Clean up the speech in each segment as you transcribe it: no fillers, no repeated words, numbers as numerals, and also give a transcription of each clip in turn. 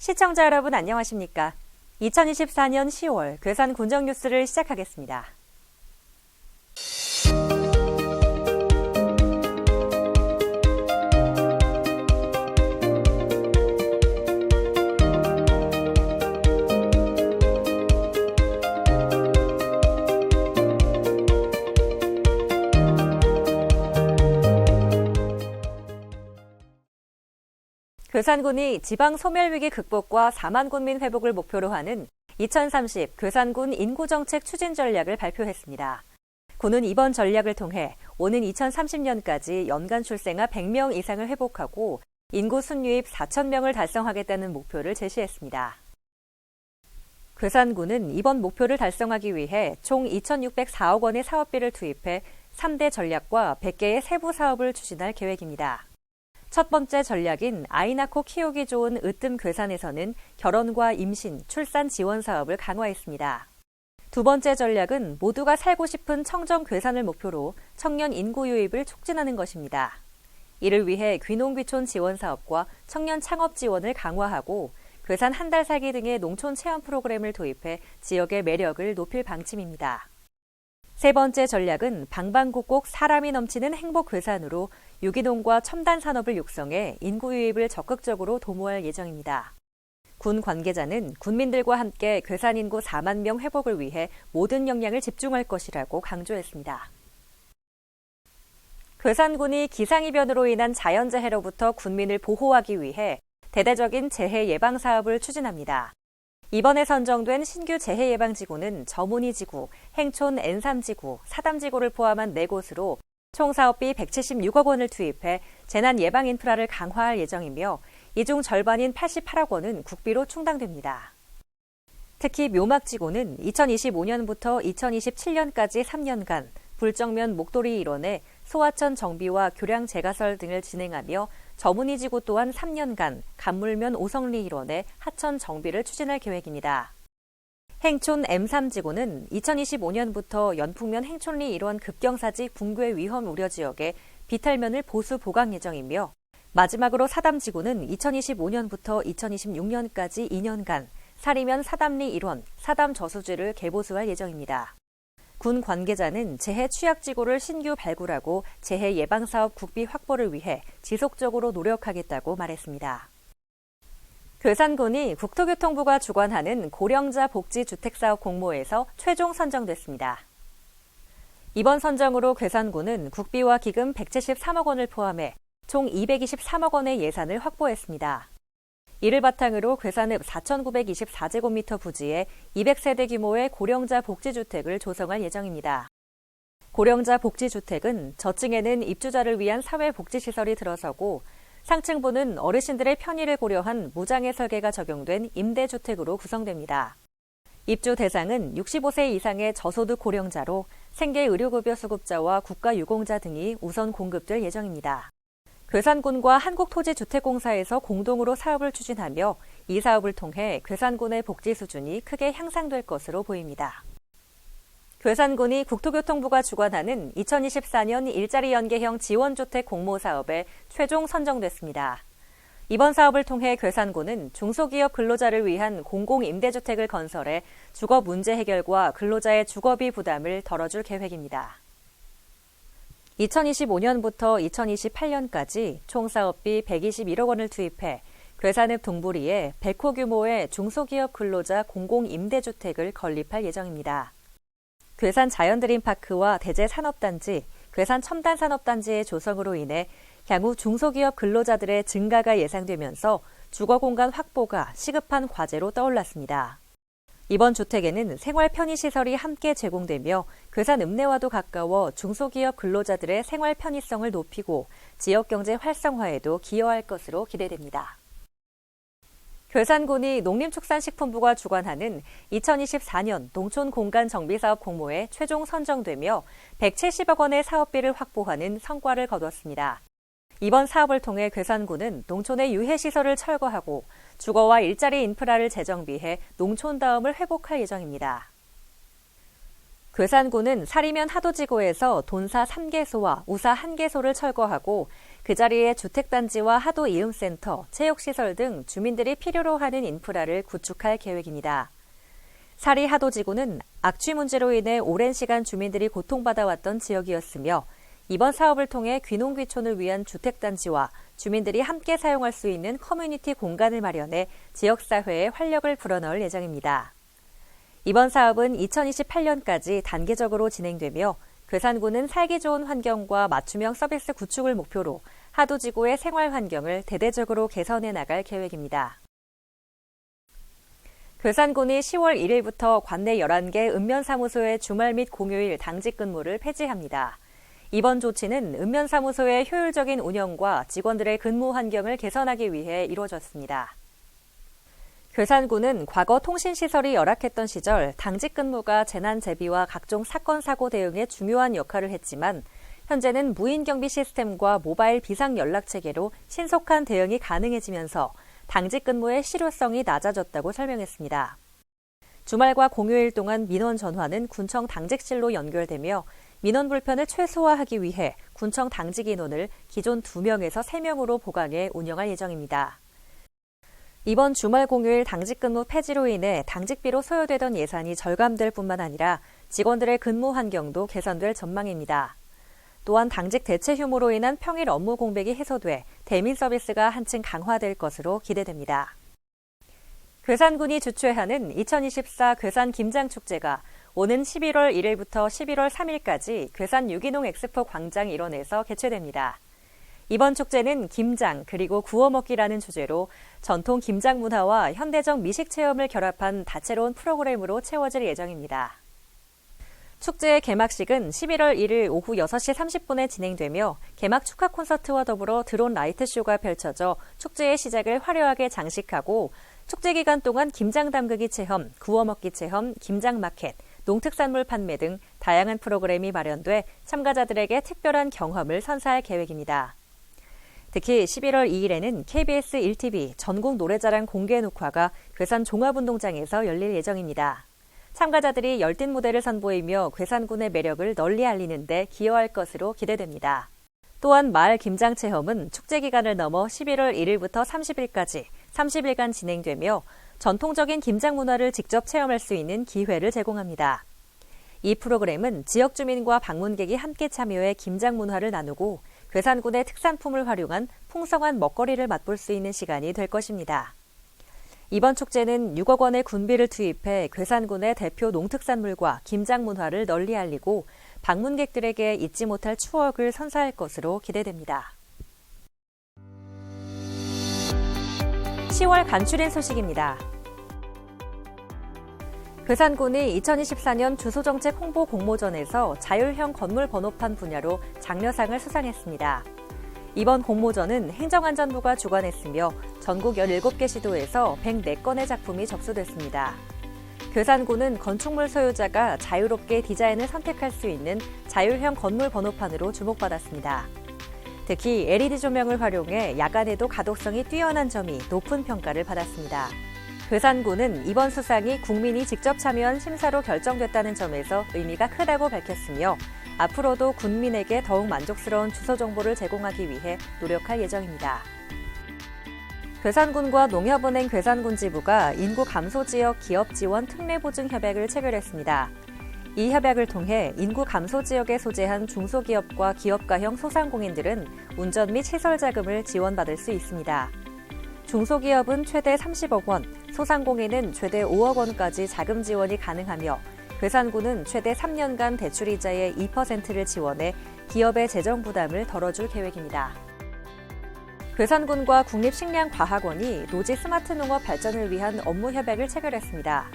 시청자 여러분 안녕하십니까? 2024년 10월 괴산 군정 뉴스를 시작하겠습니다. 괴산군이 지방 소멸위기 극복과 4만 군민 회복을 목표로 하는 2030 괴산군 인구정책 추진 전략을 발표했습니다. 군은 이번 전략을 통해 오는 2030년까지 연간 출생아 100명 이상을 회복하고 인구 순유입 4,000명을 달성하겠다는 목표를 제시했습니다. 괴산군은 이번 목표를 달성하기 위해 총 2,604억 원의 사업비를 투입해 3대 전략과 100개의 세부 사업을 추진할 계획입니다. 첫 번째 전략인 아이 낳고 키우기 좋은 으뜸 괴산에서는 결혼과 임신, 출산 지원 사업을 강화했습니다. 두 번째 전략은 모두가 살고 싶은 청정 괴산을 목표로 청년 인구 유입을 촉진하는 것입니다. 이를 위해 귀농귀촌 지원 사업과 청년 창업 지원을 강화하고 괴산 한 달 살기 등의 농촌 체험 프로그램을 도입해 지역의 매력을 높일 방침입니다. 세 번째 전략은 방방곡곡 사람이 넘치는 행복 괴산으로 유기농과 첨단 산업을 육성해 인구 유입을 적극적으로 도모할 예정입니다. 군 관계자는 군민들과 함께 괴산 인구 4만 명 회복을 위해 모든 역량을 집중할 것이라고 강조했습니다. 괴산군이 기상이변으로 인한 자연재해로부터 군민을 보호하기 위해 대대적인 재해 예방 사업을 추진합니다. 이번에 선정된 신규 재해예방지구는 저문이지구, 행촌 N3지구, 사담지구를 포함한 4곳으로 총 사업비 176억 원을 투입해 재난 예방 인프라를 강화할 예정이며 이 중 절반인 88억 원은 국비로 충당됩니다. 특히 묘막지구는 2025년부터 2027년까지 3년간 불정면 목도리 일원에 소하천 정비와 교량 재가설 등을 진행하며 저문이지구 또한 3년간 간물면 오성리 일원에 하천 정비를 추진할 계획입니다. 행촌 M3지구는 2025년부터 연풍면 행촌리 일원 급경사지 붕괴 위험 우려 지역에 비탈면을 보수 보강 예정이며 마지막으로 사담지구는 2025년부터 2026년까지 2년간 사리면 사담리 일원, 사담 저수지를 개보수할 예정입니다. 군 관계자는 재해 취약지구를 신규 발굴하고 재해 예방사업 국비 확보를 위해 지속적으로 노력하겠다고 말했습니다. 괴산군이 국토교통부가 주관하는 고령자 복지주택사업 공모에서 최종 선정됐습니다. 이번 선정으로 괴산군은 국비와 기금 173억 원을 포함해 총 223억 원의 예산을 확보했습니다. 이를 바탕으로 괴산읍 4,924제곱미터 부지에 200세대 규모의 고령자 복지주택을 조성할 예정입니다. 고령자 복지주택은 저층에는 입주자를 위한 사회복지시설이 들어서고 상층부는 어르신들의 편의를 고려한 무장애 설계가 적용된 임대주택으로 구성됩니다. 입주 대상은 65세 이상의 저소득 고령자로 생계의료급여 수급자와 국가유공자 등이 우선 공급될 예정입니다. 괴산군과 한국토지주택공사에서 공동으로 사업을 추진하며 이 사업을 통해 괴산군의 복지 수준이 크게 향상될 것으로 보입니다. 괴산군이 국토교통부가 주관하는 2024년 일자리 연계형 지원주택 공모사업에 최종 선정됐습니다. 이번 사업을 통해 괴산군은 중소기업 근로자를 위한 공공임대주택을 건설해 주거 문제 해결과 근로자의 주거비 부담을 덜어줄 계획입니다. 2025년부터 2028년까지 총 사업비 121억 원을 투입해 괴산읍 동부리에 100호 규모의 중소기업 근로자 공공임대주택을 건립할 예정입니다. 괴산 자연드림파크와 대제산업단지, 괴산 첨단산업단지의 조성으로 인해 향후 중소기업 근로자들의 증가가 예상되면서 주거공간 확보가 시급한 과제로 떠올랐습니다. 이번 주택에는 생활 편의시설이 함께 제공되며 괴산 읍내와도 가까워 중소기업 근로자들의 생활 편의성을 높이고 지역경제 활성화에도 기여할 것으로 기대됩니다. 괴산군이 농림축산식품부가 주관하는 2024년 농촌공간정비사업 공모에 최종 선정되며 170억 원의 사업비를 확보하는 성과를 거뒀습니다. 이번 사업을 통해 괴산군은 농촌의 유해시설을 철거하고 주거와 일자리 인프라를 재정비해 농촌다움을 회복할 예정입니다. 괴산군은 사리면 하도지구에서 돈사 3개소와 우사 1개소를 철거하고 그 자리에 주택단지와 하도 이음센터, 체육시설 등 주민들이 필요로 하는 인프라를 구축할 계획입니다. 사리 하도지구는 악취 문제로 인해 오랜 시간 주민들이 고통받아왔던 지역이었으며 이번 사업을 통해 귀농귀촌을 위한 주택단지와 주민들이 함께 사용할 수 있는 커뮤니티 공간을 마련해 지역사회에 활력을 불어넣을 예정입니다. 이번 사업은 2028년까지 단계적으로 진행되며 괴산군은 살기 좋은 환경과 맞춤형 서비스 구축을 목표로 하도지구의 생활 환경을 대대적으로 개선해 나갈 계획입니다. 괴산군이 10월 1일부터 관내 11개 읍면사무소의 주말 및 공휴일 당직 근무를 폐지합니다. 이번 조치는 읍면사무소의 효율적인 운영과 직원들의 근무 환경을 개선하기 위해 이루어졌습니다. 괴산군은 과거 통신시설이 열악했던 시절 당직 근무가 재난 대비와 각종 사건 사고 대응에 중요한 역할을 했지만 현재는 무인 경비 시스템과 모바일 비상 연락 체계로 신속한 대응이 가능해지면서 당직 근무의 실효성이 낮아졌다고 설명했습니다. 주말과 공휴일 동안 민원 전화는 군청 당직실로 연결되며 민원 불편을 최소화하기 위해 군청 당직 인원을 기존 2명에서 3명으로 보강해 운영할 예정입니다. 이번 주말 공휴일 당직 근무 폐지로 인해 당직비로 소요되던 예산이 절감될 뿐만 아니라 직원들의 근무 환경도 개선될 전망입니다. 또한 당직 대체 휴무로 인한 평일 업무 공백이 해소돼 대민 서비스가 한층 강화될 것으로 기대됩니다. 괴산군이 주최하는 2024 괴산 김장축제가 오는 11월 1일부터 11월 3일까지 괴산 유기농 엑스포 광장 일원에서 개최됩니다. 이번 축제는 김장 그리고 구워 먹기라는 주제로 전통 김장 문화와 현대적 미식 체험을 결합한 다채로운 프로그램으로 채워질 예정입니다. 축제의 개막식은 11월 1일 오후 6시 30분에 진행되며 개막 축하 콘서트와 더불어 드론 라이트 쇼가 펼쳐져 축제의 시작을 화려하게 장식하고 축제 기간 동안 김장 담그기 체험, 구워 먹기 체험, 김장 마켓, 농특산물 판매 등 다양한 프로그램이 마련돼 참가자들에게 특별한 경험을 선사할 계획입니다. 특히 11월 2일에는 KBS 1TV 전국 노래자랑 공개 녹화가 괴산 종합운동장에서 열릴 예정입니다. 참가자들이 열띤 무대를 선보이며 괴산군의 매력을 널리 알리는 데 기여할 것으로 기대됩니다. 또한 마을 김장 체험은 축제 기간을 넘어 11월 1일부터 30일까지 30일간 진행되며 전통적인 김장 문화를 직접 체험할 수 있는 기회를 제공합니다. 이 프로그램은 지역 주민과 방문객이 함께 참여해 김장 문화를 나누고 괴산군의 특산품을 활용한 풍성한 먹거리를 맛볼 수 있는 시간이 될 것입니다. 이번 축제는 6억 원의 군비를 투입해 괴산군의 대표 농특산물과 김장 문화를 널리 알리고 방문객들에게 잊지 못할 추억을 선사할 것으로 기대됩니다. 10월 간추린 소식입니다. 괴산군이 2024년 주소정책 홍보 공모전에서 자율형 건물 번호판 분야로 장려상을 수상했습니다. 이번 공모전은 행정안전부가 주관했으며 전국 17개 시도에서 104건의 작품이 접수됐습니다. 괴산군은 건축물 소유자가 자유롭게 디자인을 선택할 수 있는 자율형 건물 번호판으로 주목받았습니다. 특히 LED 조명을 활용해 야간에도 가독성이 뛰어난 점이 높은 평가를 받았습니다. 괴산군은 이번 수상이 국민이 직접 참여한 심사로 결정됐다는 점에서 의미가 크다고 밝혔으며 앞으로도 군민에게 더욱 만족스러운 주소 정보를 제공하기 위해 노력할 예정입니다. 괴산군과 농협은행 괴산군 지부가 인구 감소 지역 기업 지원 특례 보증 협약을 체결했습니다. 이 협약을 통해 인구 감소 지역에 소재한 중소기업과 기업가형 소상공인들은 운전 및 시설 자금을 지원받을 수 있습니다. 중소기업은 최대 30억 원, 소상공인은 최대 5억 원까지 자금 지원이 가능하며 괴산군은 최대 3년간 대출이자의 2%를 지원해 기업의 재정 부담을 덜어줄 계획입니다. 괴산군과 국립식량과학원이 노지 스마트 농업 발전을 위한 업무 협약을 체결했습니다.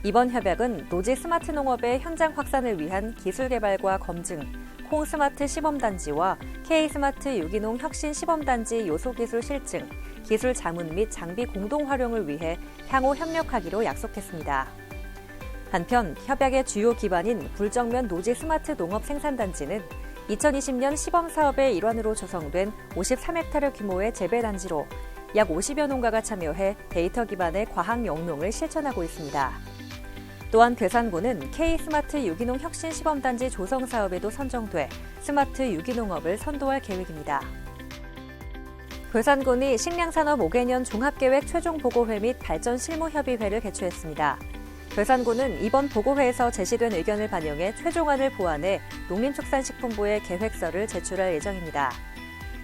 이번 협약은 노지 스마트 농업의 현장 확산을 위한 기술 개발과 검증, 콩스마트 시범단지와 K스마트 유기농 혁신 시범단지 요소기술 실증, 기술 자문 및 장비 공동 활용을 위해 향후 협력하기로 약속했습니다. 한편 협약의 주요 기반인 굴정면 노지 스마트 농업 생산단지는 2020년 시범사업의 일환으로 조성된 53헥타르 규모의 재배단지로 약 50여 농가가 참여해 데이터 기반의 과학 영농을 실천하고 있습니다. 또한 괴산군은 K스마트 유기농 혁신 시범단지 조성 사업에도 선정돼 스마트 유기농업을 선도할 계획입니다. 괴산군이 식량산업 5개년 종합계획 최종보고회 및 발전실무협의회를 개최했습니다. 괴산군은 이번 보고회에서 제시된 의견을 반영해 최종안을 보완해 농림축산식품부에 계획서를 제출할 예정입니다.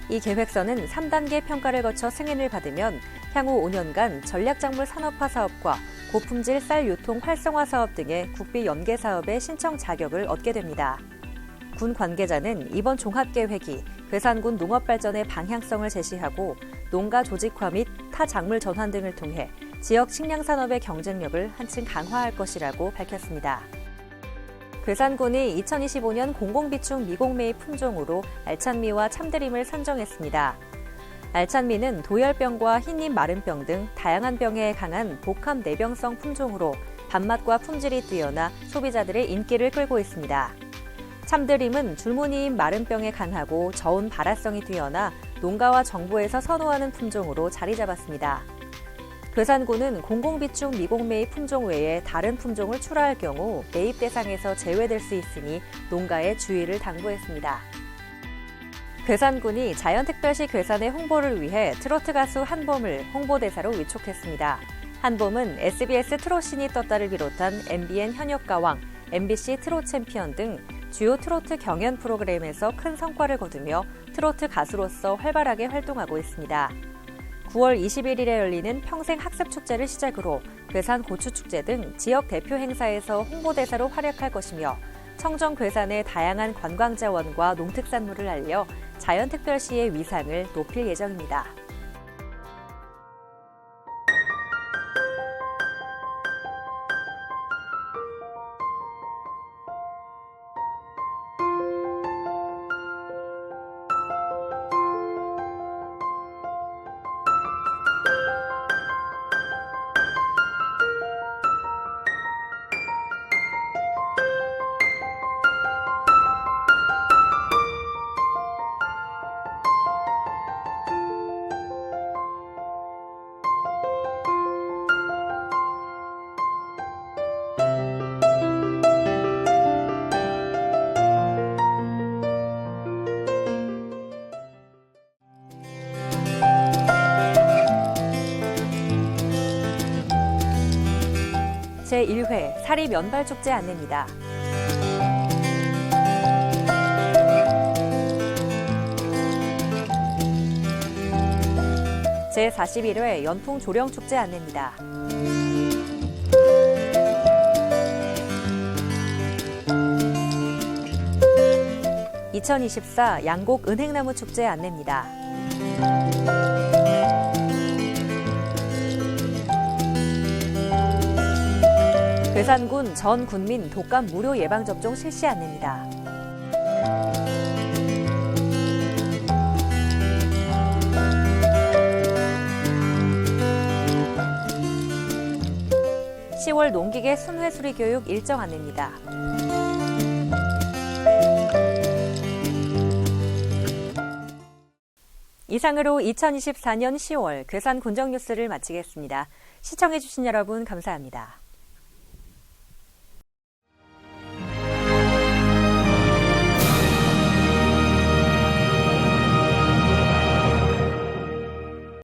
이 계획서는 3단계 평가를 거쳐 승인을 받으면 향후 5년간 전략작물 산업화 사업과 고품질 쌀 유통 활성화 사업 등의 국비 연계 사업의 신청 자격을 얻게 됩니다. 군 관계자는 이번 종합계획이 괴산군 농업발전의 방향성을 제시하고 농가 조직화 및 타작물 전환 등을 통해 지역 식량산업의 경쟁력을 한층 강화할 것이라고 밝혔습니다. 괴산군이 2025년 공공비축 미공매입 품종으로 알찬미와 참드림을 선정했습니다. 알찬미는 도열병과 흰잎 마른병 등 다양한 병에 강한 복합 내병성 품종으로 밥맛과 품질이 뛰어나 소비자들의 인기를 끌고 있습니다. 참드림은 줄무늬인 마른병에 강하고 저온 발화성이 뛰어나 농가와 정부에서 선호하는 품종으로 자리 잡았습니다. 괴산군은 공공비축 미공매입 품종 외에 다른 품종을 출하할 경우 매입 대상에서 제외될 수 있으니 농가에 주의를 당부했습니다. 괴산군이 자연특별시 괴산의 홍보를 위해 트로트 가수 한봄을 홍보대사로 위촉했습니다. 한봄은 SBS 트롯신이 떴다를 비롯한 MBN 현역가왕, MBC 트롯 챔피언 등 주요 트로트 경연 프로그램에서 큰 성과를 거두며 트로트 가수로서 활발하게 활동하고 있습니다. 9월 21일에 열리는 평생학습축제를 시작으로 괴산 고추축제 등 지역 대표 행사에서 홍보대사로 활약할 것이며 청정 괴산의 다양한 관광자원과 농특산물을 알려 자연특별시의 위상을 높일 예정입니다. 제1회 사리 면발축제 안내입니다. 제41회 연풍조령축제 안내입니다. (2024) 양곡 은행나무 축제 안내입니다. 괴산군 전 군민 독감 무료 예방접종 실시 안내입니다. (10월) 농기계 순회수리 교육 일정 안내입니다. 이상으로 2024년 10월 괴산 군정 뉴스를 마치겠습니다. 시청해주신 여러분 감사합니다.